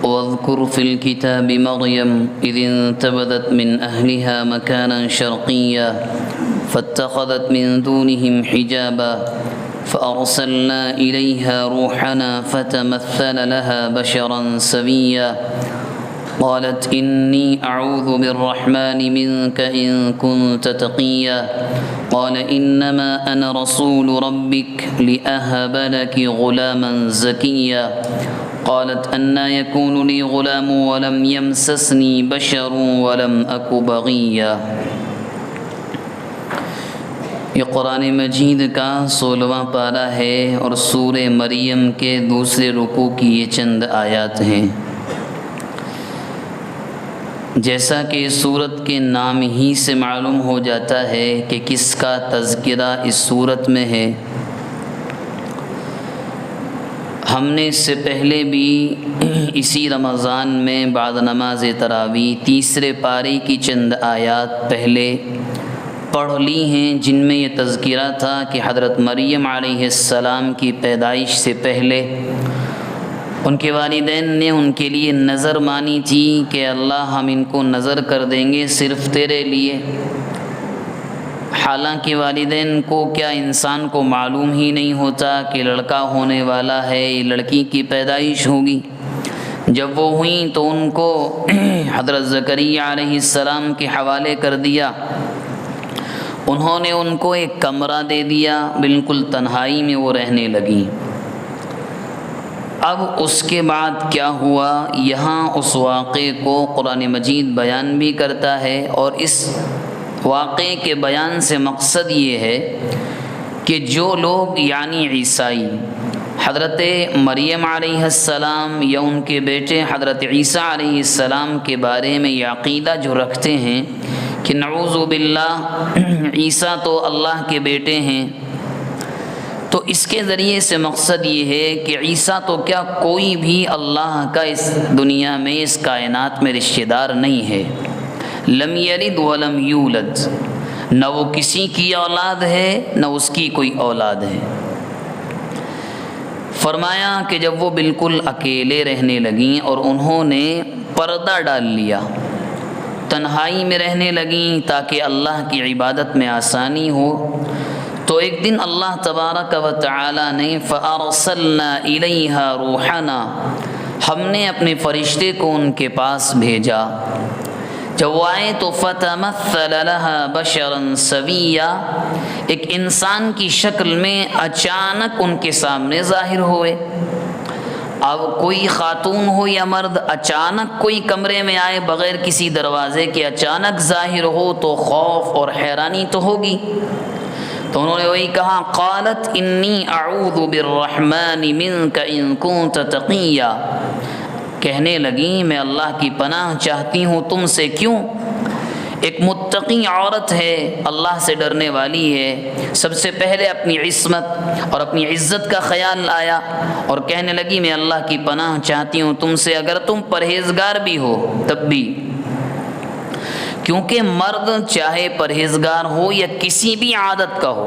واذكر في الكتاب مريم إذ انتبذت من أهلها مكانا شرقيا فاتخذت من دونهم حجابا فأرسلنا إليها روحنا فتمثل لها بشرا سويا قالت إني أعوذ بالرحمن منك إن كنت تقيا قال إنما أنا رسول ربك لأهب لك غلاما زكيا قالت أنى يكون لي غلام ولم يمسسني بشر ولم أك بغيا۔ یہ قرآن مجید کا 16واں پارہ ہے اور سورہ مریم کے دوسرے رکوع کی یہ چند آیات ہیں۔ جیسا کہ سورت کے نام ہی سے معلوم ہو جاتا ہے کہ کس کا تذکرہ اس سورت میں ہے، ہم نے اس سے پہلے بھی اسی رمضان میں بعد نماز تراویح تیسرے پارے کی چند آیات پہلے پڑھ لی ہیں، جن میں یہ تذکرہ تھا کہ حضرت مریم علیہ السلام کی پیدائش سے پہلے ان کے والدین نے ان کے لیے نظر مانی تھی کہ اللہ ہم ان کو نظر کر دیں گے صرف تیرے لیے۔ حالانکہ والدین کو کیا انسان کو معلوم ہی نہیں ہوتا کہ لڑکا ہونے والا ہے، لڑکی کی پیدائش ہوگی۔ جب وہ ہوئیں تو ان کو حضرت زکریا علیہ السلام کے حوالے کر دیا، انہوں نے ان کو ایک کمرہ دے دیا، بالکل تنہائی میں وہ رہنے لگیں۔ اب اس کے بعد کیا ہوا، یہاں اس واقعے کو قرآن مجید بیان بھی کرتا ہے، اور اس واقعے کے بیان سے مقصد یہ ہے کہ جو لوگ یعنی عیسائی حضرت مریم علیہ السلام یا ان کے بیٹے حضرت عیسیٰ علیہ السلام کے بارے میں یہ عقیدہ جو رکھتے ہیں کہ نعوذ باللہ عیسیٰ تو اللہ کے بیٹے ہیں، تو اس کے ذریعے سے مقصد یہ ہے کہ عیسیٰ تو کیا کوئی بھی اللہ کا اس دنیا میں اس کائنات میں رشتہ دار نہیں ہے، لم یلد ولم یولد، نہ وہ کسی کی اولاد ہے نہ اس کی کوئی اولاد ہے۔ فرمایا کہ جب وہ بالکل اکیلے رہنے لگیں اور انہوں نے پردہ ڈال لیا، تنہائی میں رہنے لگیں تاکہ اللہ کی عبادت میں آسانی ہو، تو ایک دن اللہ تبارک و تعالی نے فَأَرْسَلْنَا إِلَيْهَا رُوحَنَا، ہم نے اپنے فرشتے کو ان کے پاس بھیجا۔ جب وہ آئے تو فَتَمَثَّلَ لَهَا بَشَرًا سَوِيًّا، ایک انسان کی شکل میں اچانک ان کے سامنے ظاہر ہوئے۔ اب کوئی خاتون ہو یا مرد اچانک کوئی کمرے میں آئے بغیر کسی دروازے کے اچانک ظاہر ہو تو خوف اور حیرانی تو ہوگی۔ تو انہوں نے وہی کہا، قالت انی اعوذ بالرحمن منک ان کنت تقیا، کہنے لگیں میں اللہ کی پناہ چاہتی ہوں تم سے۔ کیوں؟ ایک متقی عورت ہے، اللہ سے ڈرنے والی ہے، سب سے پہلے اپنی عصمت اور اپنی عزت کا خیال آیا اور کہنے لگی میں اللہ کی پناہ چاہتی ہوں تم سے، اگر تم پرہیزگار بھی ہو تب بھی، کیونکہ مرد چاہے پرہیزگار ہو یا کسی بھی عادت کا ہو،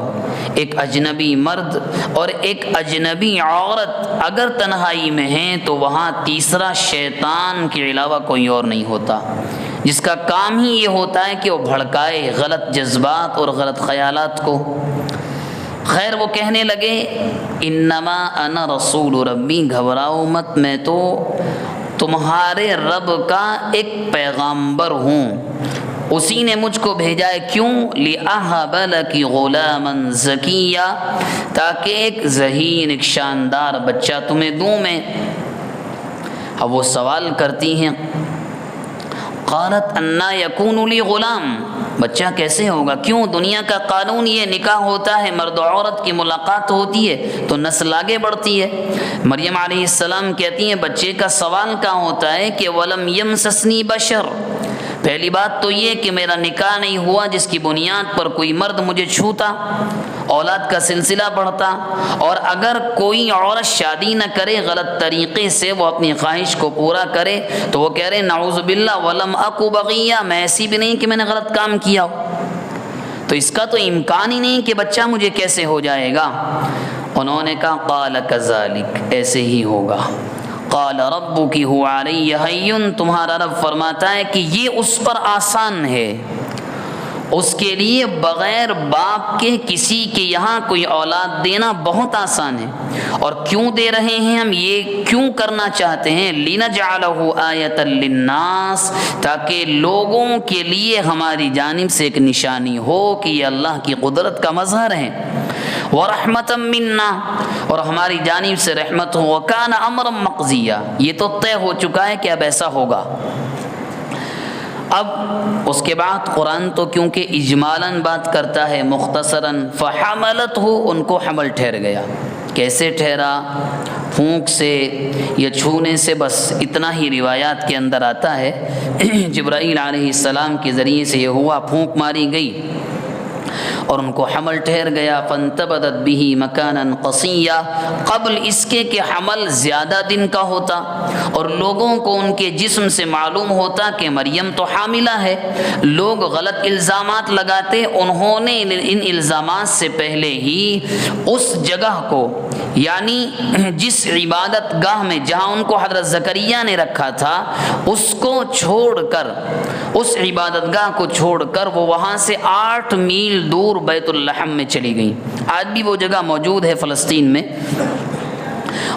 ایک اجنبی مرد اور ایک اجنبی عورت اگر تنہائی میں ہیں تو وہاں تیسرا شیطان کے علاوہ کوئی اور نہیں ہوتا، جس کا کام ہی یہ ہوتا ہے کہ وہ بھڑکائے غلط جذبات اور غلط خیالات کو۔ خیر وہ کہنے لگے انما انا رسول ربی، گھبراؤ مت، میں تو تمہارے رب کا ایک پیغامبر ہوں، اسی نے مجھ کو بھیجا ہے۔ کیوں؟ لِأَهَبَ لَكِ غُلَامًا زَكِيًّا، تاکہ ایک ذہین ایک شاندار بچہ تمہیں دوں میں۔ اب وہ سوال کرتی ہیں، قالت انا یکون لی غلام، بچہ کیسے ہوگا؟ کیوں؟ دنیا کا قانون یہ نکاح ہوتا ہے، مرد و عورت کی ملاقات ہوتی ہے تو نسل آگے بڑھتی ہے۔ مریم علیہ السلام کہتی ہیں بچے کا سوال کہاں ہوتا ہے کہ ولم یمسسنی بشر، پہلی بات تو یہ کہ میرا نکاح نہیں ہوا جس کی بنیاد پر کوئی مرد مجھے چھوتا، اولاد کا سلسلہ بڑھتا، اور اگر کوئی عورت شادی نہ کرے غلط طریقے سے، وہ اپنی خواہش کو پورا کرے تو وہ کہہ رہے نعوذ باللہ ولم اکو بغیہ، میں ایسی بھی نہیں کہ میں نے غلط کام کیا ہو، تو اس کا تو امکان ہی نہیں کہ بچہ مجھے کیسے ہو جائے گا۔ انہوں نے کہا قال کذالک، ایسے ہی ہوگا، قال ربک هو علی ہین، تمہارا رب فرماتا ہے کہ یہ اس پر آسان ہے، اس کے لیے بغیر باپ کے کسی کے یہاں کوئی اولاد دینا بہت آسان ہے۔ اور کیوں دے رہے ہیں ہم، یہ کیوں کرنا چاہتے ہیں؟ لِنَجْعَلَهُ آیَةً لِلنَّاسِ، تاکہ لوگوں کے لیے ہماری جانب سے ایک نشانی ہو کہ یہ اللہ کی قدرت کا مظہر ہے، وَرَحْمَةً مِنَّا، اور ہماری جانب سے رحمت ہو، وَكَانَ أَمْرًا مَقْضِيًّا، یہ تو طے ہو چکا ہے کہ اب ایسا ہوگا۔ اب اس کے بعد قرآن تو کیونکہ اجمالاً بات کرتا ہے، مختصراً، فحملتہ، ان کو حمل ٹھہر گیا۔ کیسے ٹھہرا؟ پھونک سے یا چھونے سے، بس اتنا ہی روایات کے اندر آتا ہے۔ جبرائیل علیہ السلام کے ذریعے سے یہ ہوا، پھونک ماری گئی اور ان کو حمل ٹھہر گیا۔ فانتبذت به مکانا قصیا، قبل اس کے کہ حمل زیادہ دن کا ہوتا اور لوگوں کو ان کے جسم سے معلوم ہوتا کہ مریم تو حاملہ ہے، لوگ غلط الزامات لگاتے۔ انہوں نے ان الزامات سے پہلے ہی اس جگہ کو، یعنی جس عبادت گاہ میں جہاں ان کو حضرت زکریا نے رکھا تھا، اس کو چھوڑ کر، اس عبادت گاہ کو چھوڑ کر وہ وہاں سے 8 میل دور بیت اللحم میں چلی گئی۔ آج بھی وہ جگہ موجود ہے فلسطین میں،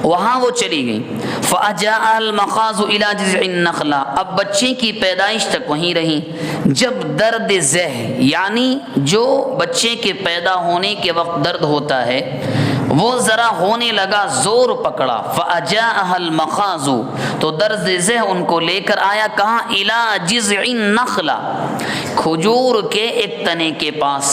وہاں وہ چلی گئی۔ فَأَجَاءَ الْمَخَاضُ إِلَى جِذْعِ النَّخْلَةِ، اب بچے کی پیدائش تک وہیں رہیں۔ جب درد ذہ، یعنی جو بچے کے پیدا ہونے کے وقت درد ہوتا ہے وہ ذرا ہونے لگا، زور پکڑا، فَأَجَاءَهَا الْمَخَاضُ، تو درد ذہ ان کو لے کر آیا کہاں؟ إِلَى جِذْعِ النَّخْلَةِ، کھجور کے ایک تنے کے پاس،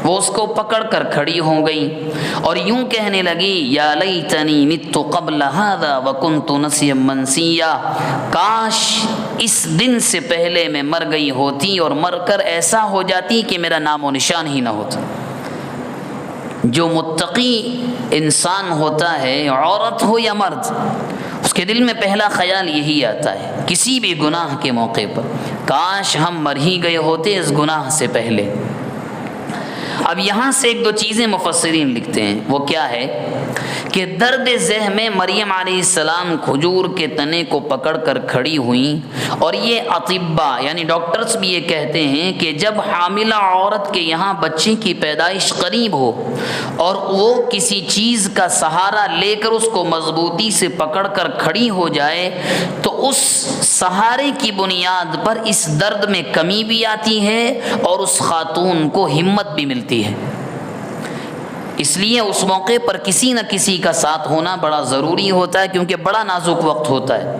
وہ اس کو پکڑ کر کھڑی ہو گئی اور یوں کہنے لگی، یا لیتنی مت قبل هذا وکنت نسیا منسیا، کاش اس دن سے پہلے میں مر گئی ہوتی اور مر کر ایسا ہو جاتی کہ میرا نام و نشان ہی نہ ہوتا۔ جو متقی انسان ہوتا ہے، عورت ہو یا مرد، اس کے دل میں پہلا خیال یہی آتا ہے کسی بھی گناہ کے موقع پر، کاش ہم مر ہی گئے ہوتے اس گناہ سے پہلے۔ اب یہاں سے ایک دو چیزیں مفسرین لکھتے ہیں، وہ کیا ہے کہ درد ذہ میں مریم علیہ السلام کھجور کے تنے کو پکڑ کر کھڑی ہوئیں، اور یہ اطباء یعنی ڈاکٹرز بھی یہ کہتے ہیں کہ جب حاملہ عورت کے یہاں بچے کی پیدائش قریب ہو اور وہ کسی چیز کا سہارا لے کر اس کو مضبوطی سے پکڑ کر کھڑی ہو جائے تو اس سہارے کی بنیاد پر اس درد میں کمی بھی آتی ہے اور اس خاتون کو ہمت بھی ملتی ہے۔ اس لیے اس موقع پر کسی نہ کسی کا ساتھ ہونا بڑا ضروری ہوتا ہے، کیونکہ بڑا نازک وقت ہوتا ہے۔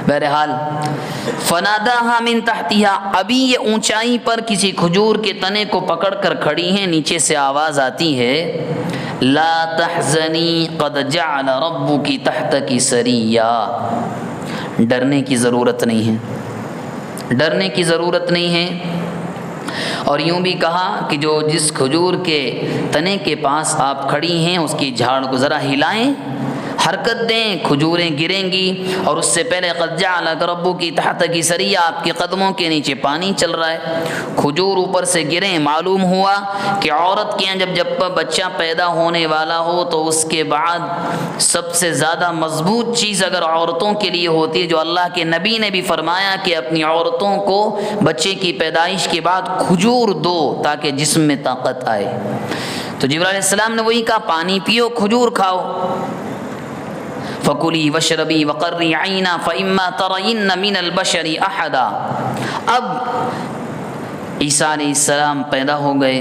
بہرحال فناداها من تحتها، ابھی یہ اونچائی پر کسی کھجور کے تنے کو پکڑ کر کھڑی ہیں، نیچے سے آواز آتی ہے، لا تحزنی قد جعل ربک تحتک سریا، ڈرنے کی ضرورت نہیں ہے، ڈرنے کی ضرورت نہیں ہے۔ اور یوں بھی کہا کہ جس کھجور کے تنے کے پاس آپ کھڑی ہیں اس کی جھاڑ کو ذرا ہلائیں، حرکت دیں، کھجوریں گریں گی، اور اس سے پہلے قد جعل ربک تحتک سریا، آپ کے قدموں کے نیچے پانی چل رہا ہے، کھجور اوپر سے گریں۔ معلوم ہوا کہ عورت کے یہاں جب بچہ پیدا ہونے والا ہو تو اس کے بعد سب سے زیادہ مضبوط چیز اگر عورتوں کے لیے ہوتی ہے، جو اللہ کے نبی نے بھی فرمایا کہ اپنی عورتوں کو بچے کی پیدائش کے بعد کھجور دو تاکہ جسم میں طاقت آئے، تو جبرائیل علیہ السلام نے وہی کہا، پانی پیو، کھجور کھاؤ۔ فَكُلِي وَاشْرَبِي وَقَرِّي عَيْنًا فَإِمَّا تَرَيِنَّ مِنَ الْبَشَرِ أَحَدًا، اب عیسیٰ علیہ السلام پیدا ہو گئے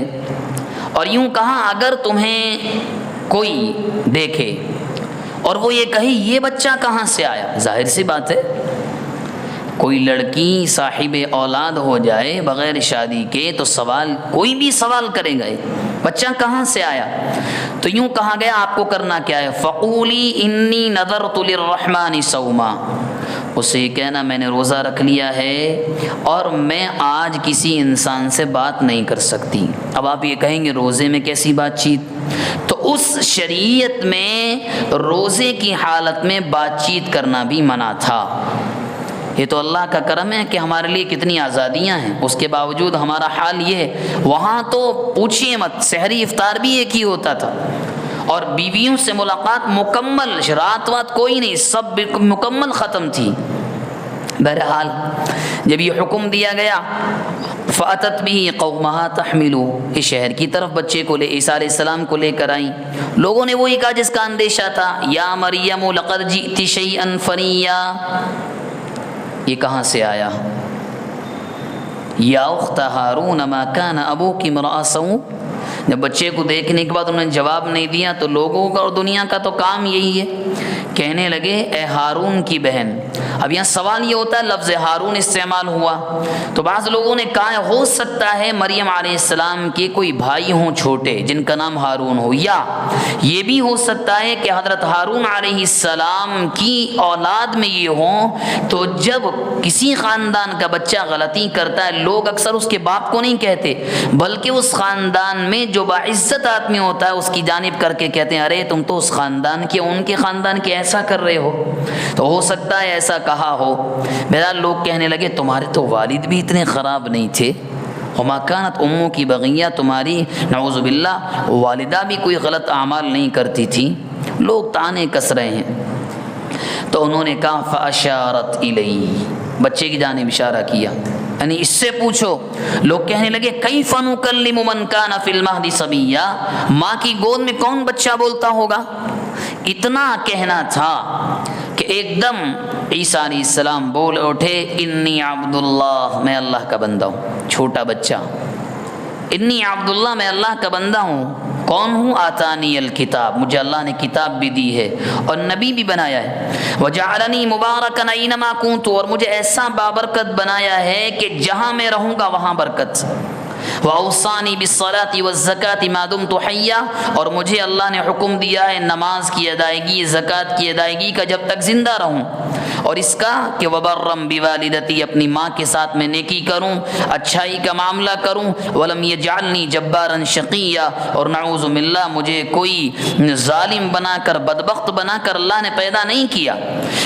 اور یوں کہا، اگر تمہیں کوئی دیکھے اور وہ یہ کہے یہ بچہ کہاں سے آیا، ظاہر سی بات ہے کوئی لڑکی صاحب اولاد ہو جائے بغیر شادی کے تو سوال، کوئی بھی سوال کرے گا بچہ کہاں سے آیا، تو یوں کہا گیا آپ کو کرنا کیا ہے، فقولی انی نذرت للرحمن صوما، اسے کہنا میں نے روزہ رکھ لیا ہے اور میں آج کسی انسان سے بات نہیں کر سکتی۔ اب آپ یہ کہیں گے روزے میں کیسی بات چیت، تو اس شریعت میں روزے کی حالت میں بات چیت کرنا بھی منع تھا۔ یہ تو اللہ کا کرم ہے کہ ہمارے لیے کتنی آزادیاں ہیں، اس کے باوجود ہمارا حال یہ ہے۔ وہاں تو پوچھیے مت، سحری افطار بھی ایک ہی ہوتا تھا اور بیویوں سے ملاقات مکمل، رات وات کوئی نہیں، سب مکمل ختم تھی۔ بہرحال جب یہ حکم دیا گیا فَأَتَتْ بِهِ قَوْمَهَا تَحْمِلُهُ، اس شہر کی طرف بچے کو عیسیٰ علیہ السلام کو لے کر آئیں۔ لوگوں نے وہی کہا جس کا اندیشہ تھا، یا مریم لقد جئت شیئا فریا، یہ کہاں سے آیا؟ یا اخت ہارون ما کان ابوک امرأ سوء۔ جب بچے کو دیکھنے کے بعد انہوں نے جواب نہیں دیا تو لوگوں کا اور دنیا کا تو کام یہی ہے، کہنے لگے اے ہارون کی بہن۔ اب یہاں سوال یہ ہوتا ہے لفظ ہارون استعمال ہوا تو بعض لوگوں نے کہا ہو سکتا ہے مریم علیہ السلام کے کوئی بھائی ہوں چھوٹے جن کا نام ہارون ہو، یا یہ بھی ہو سکتا ہے کہ حضرت ہارون علیہ السلام کی اولاد میں یہ ہوں۔ تو جب کسی خاندان کا بچہ غلطی کرتا ہے لوگ اکثر اس کے باپ کو نہیں کہتے بلکہ اس خاندان میں جو باعزت آدمی ہوتا ہے اس کی جانب کر کے کہتے ہیں ارے تم تو اس خاندان کے، ان کے خاندان کے ایسا کر رہے ہو، تو ہو سکتا ہے ایسا کہا ہو۔ بہرحال لوگ کہنے لگے تمہارے تو والد بھی اتنے خراب نہیں تھے، وما کانت اموں کی بغیہ، تمہاری نعوذ باللہ والدہ بھی کوئی غلط اعمال نہیں کرتی تھی۔ لوگ تانے کس رہے ہیں تو انہوں نے کہا فاشارت الیہ، بچے کی جانب اشارہ کیا، یعنی اس سے پوچھو۔ لوگ کہنے لگے کیف نکلم من کان فی المہد صبیا، ماں کی گود میں کون بچہ بولتا ہوگا؟ اتنا کہنا تھا کہ ایک دم عیسیٰ علیہ السلام بول اٹھے انی عبداللہ، میں اللہ کا بندہ ہوں۔ چھوٹا بچہ، انی عبداللہ، میں اللہ کا بندہ ہوں۔ کون ہوں؟ آتانی الکتاب، مجھے اللہ نے کتاب بھی دی ہے اور نبی بھی بنایا ہے۔ وجعلنی مبارکا اینما کنت، اور مجھے ایسا بابرکت بنایا ہے کہ جہاں میں رہوں گا وہاں برکت۔ وَأَوْصَانِي بِالصَّلَاةِ وَالزَّكَاةِ مَا دُمْتُ حَيًّا، اور مجھے اللہ نے حکم دیا ہے نماز کی ادائیگی، زکوٰۃ کی ادائیگی کا جب تک زندہ رہوں، اور اس کا کہ وَبَرًّا بِوَالِدَتِي، اپنی ماں کے ساتھ میں نیکی کروں، اچھائی کا معاملہ کروں۔ وَلَمْ يَجْعَلْنِي جَبَّارًا شَقِيًّا، اور نعوذ باللہ مجھے کوئی ظالم بنا کر، بدبخت بنا کر اللہ نے پیدا نہیں کیا۔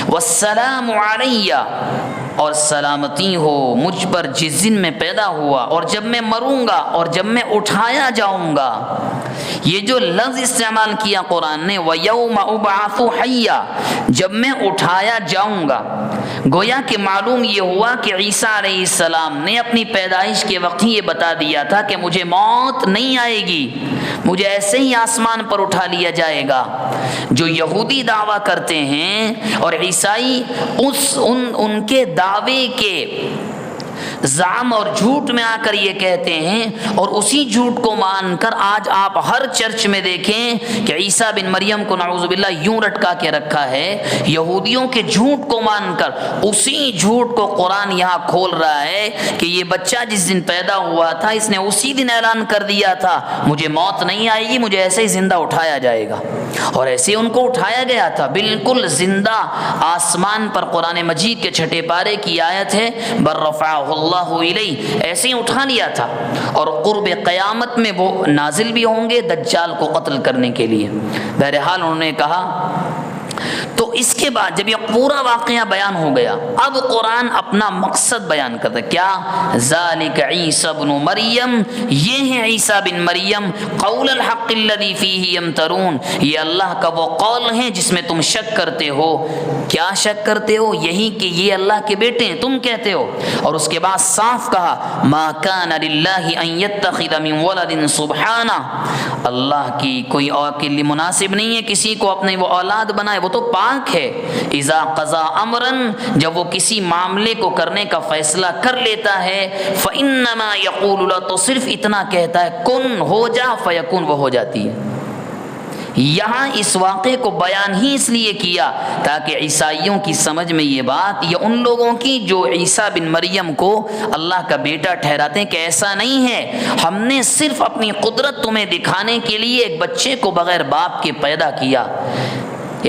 وَالسَّلَامُ عَلَيَّ، اور سلامتی ہو مجھ پر جس دن میں پیدا ہوا اور جب میں مروں گا اور جب میں اٹھایا جاؤں گا۔ یہ جو لفظ استعمال کیا قرآن نے وَيَوْمَ أُبْعَثُ حَيًّا، جب میں اٹھایا جاؤں گا، گویا کہ معلوم یہ ہوا کہ عیسیٰ علیہ السلام نے اپنی پیدائش کے وقت ہی یہ بتا دیا تھا کہ مجھے موت نہیں آئے گی، مجھے ایسے ہی آسمان پر اٹھا لیا جائے گا۔ جو یہودی دعویٰ کرتے ہیں اور عیسائی ان کے دعوے کے زعم اور جھوٹ میں آ کر یہ کہتے ہیں، اور اسی جھوٹ کو مان کر آج آپ ہر چرچ میں دیکھیں کہ عیسیٰ بن مریم کو نعوذ باللہ یوں لٹکا کے رکھا ہے۔ یہودیوں کے جھوٹ کو مان کر اسی جھوٹ کو قرآن یہاں کھول رہا ہے کہ یہ بچہ جس دن پیدا ہوا تھا اس نے اسی دن اعلان کر دیا تھا مجھے موت نہیں آئے گی، مجھے ایسے ہی زندہ اٹھایا جائے گا، اور ایسے ہی ان کو اٹھایا گیا تھا بالکل زندہ آسمان پر۔ قرآن مجید کے 6 پارے کی آیت ہے بل رفعہ اللہ الیہ، ایسے ہی اٹھا لیا تھا، اور قرب قیامت میں وہ نازل بھی ہوں گے دجال کو قتل کرنے کے لیے۔ بہرحال انہوں نے کہا، تو اس کے بعد جب یہ پورا واقعہ بیان ہو گیا اب قرآن اپنا مقصد بیان کرتا ہے، کیا؟ ذالک عیسی ابن مریم، یہ ہے عیسیٰ بن مریم، قول الحق الذی فیہ یمترون، یہ اللہ کا وہ قول ہے جس میں تم شک کرتے ہو۔ کیا شک کرتے ہو؟ یہی کہ یہ اللہ کے بیٹے ہیں تم کہتے ہو۔ اور اس کے بعد صاف کہا ما کان للہ ان یتخذ من ولد سبحانہ، اللہ کی کوئی اور کے لیے مناسب نہیں ہے کسی کو اپنے وہ اولاد بنائے، وہ تو پاک ہے۔ اذا قضا امرن، جب وہ کسی معاملے کو کرنے کا فیصلہ کر لیتا ہے، فانما یقول له، تو صرف اتنا کہتا ہے کن، ہو جا، فیکون، وہ ہو جاتی ہے۔ یہاں اس واقعے کو بیان ہی اس لیے کیا تاکہ عیسائیوں کی سمجھ میں یہ بات، یہ ان لوگوں کی جو عیسیٰ بن مریم کو اللہ کا بیٹا ٹھہراتے ہیں، کہ ایسا نہیں ہے، ہم نے صرف اپنی قدرت تمہیں دکھانے کے لیے ایک بچے کو بغیر باپ کے پیدا کیا۔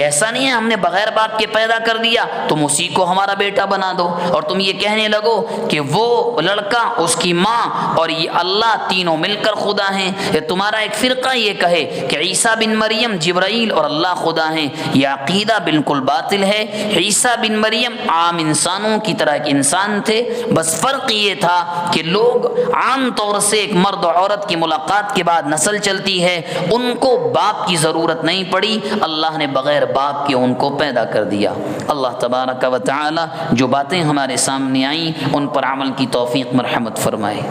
ایسا نہیں ہے ہم نے بغیر باپ کے پیدا کر دیا تم اسی کو ہمارا بیٹا بنا دو اور تم یہ کہنے لگو کہ وہ لڑکا اس کی ماں اور یہ اللہ تینوں مل کر خدا ہیں. تمہارا ایک فرقہ یہ کہے کہ عیسیٰ بن مریم جبرائیل اور اللہ خدا ہیں، یہ عقیدہ بالکل باطل ہے. عیسیٰ بن مریم عام انسانوں کی طرح ایک انسان تھے، بس فرق یہ تھا کہ لوگ عام طور سے ایک مرد و عورت کی ملاقات کے بعد نسل چلتی ہے، ان کو باپ کی ضرورت نہیں پڑی، اللہ نے بغیر باپ کے ان کو پیدا کر دیا. اللہ تبارک و تعالی جو باتیں ہمارے سامنے آئیں ان پر عمل کی توفیق مرحمت فرمائے.